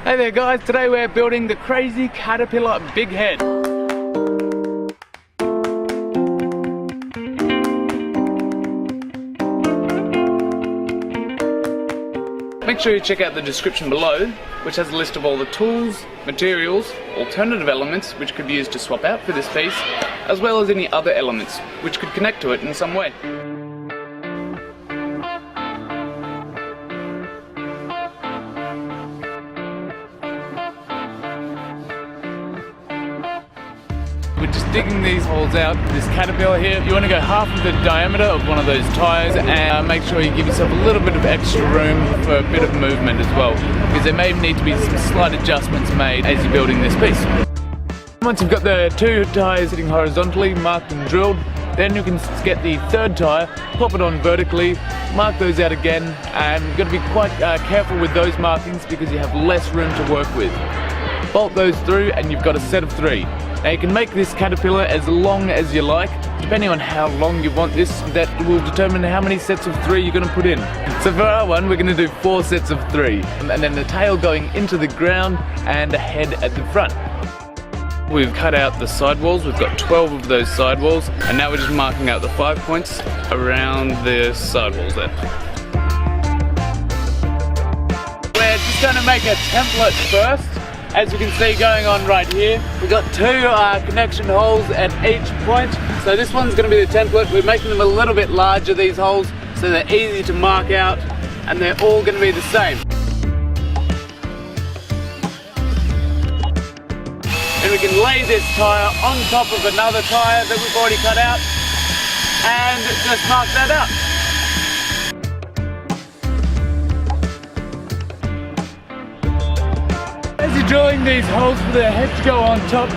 Hey there guys, today we're building the crazy caterpillar Bighead. Make sure you check out the description below, which has a list of all the tools, materials, alternative elements which could be used to swap out for this piece, as well as any other elements which could connect to it in some way. We're just digging these holes out for this caterpillar here. You want to go half of the diameter of one of those tyres and make sure you give yourself a little bit of extra room for a bit of movement as well, because there may need to be some slight adjustments made as you're building this piece. Once you've got the two tyres sitting horizontally, marked and drilled, then you can get the third tyre, pop it on vertically, mark those out again, and you've got to be quite careful with those markings because you have less room to work with. Bolt those through and you've got a set of 3. Now you can make this caterpillar as long as you like. Depending on how long you want this, that will determine how many sets of 3 you're going to put in. So for our one, we're going to do 4 sets of 3. And then the tail going into the ground and a head at the front. We've cut out the sidewalls, we've got 12 of those sidewalls, and now we're just marking out the 5 points around the sidewalls there. We're just going to make a template first. As you can see going on right here, we've got 2 connection holes at each point. So this one's going to be the template. We're making them a little bit larger, these holes, so they're easy to mark out, and they're all going to be the same. And we can lay this tyre on top of another tyre that we've already cut out, and just mark that out. As you're drilling these holes for the head to go on top,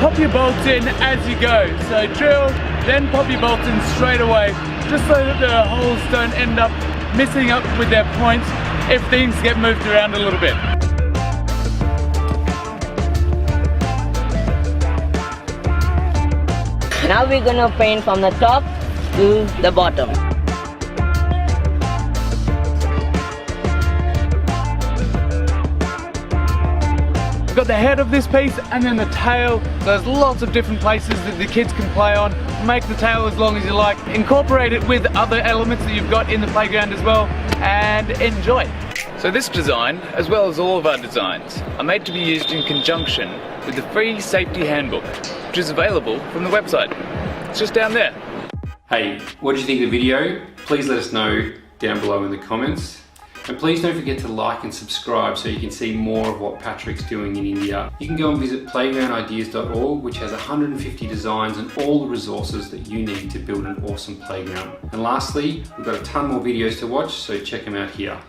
pop your bolts in as you go. So drill, then pop your bolts in straight away, just so that the holes don't end up missing up with their points if things get moved around a little bit. Now we're gonna paint from the top to the bottom. We've got the head of this piece and then the tail. So there's lots of different places that the kids can play on. Make the tail as long as you like. Incorporate it with other elements that you've got in the playground as well, and enjoy. So this design, as well as all of our designs, are made to be used in conjunction with the free safety handbook, which is available from the website. It's just down there. Hey, what did you think of the video? Please let us know down below in the comments. And please don't forget to like and subscribe so you can see more of what Patrick's doing in India. You can go and visit playgroundideas.org, which has 150 designs and all the resources that you need to build an awesome playground. And lastly, we've got a ton more videos to watch, so check them out here.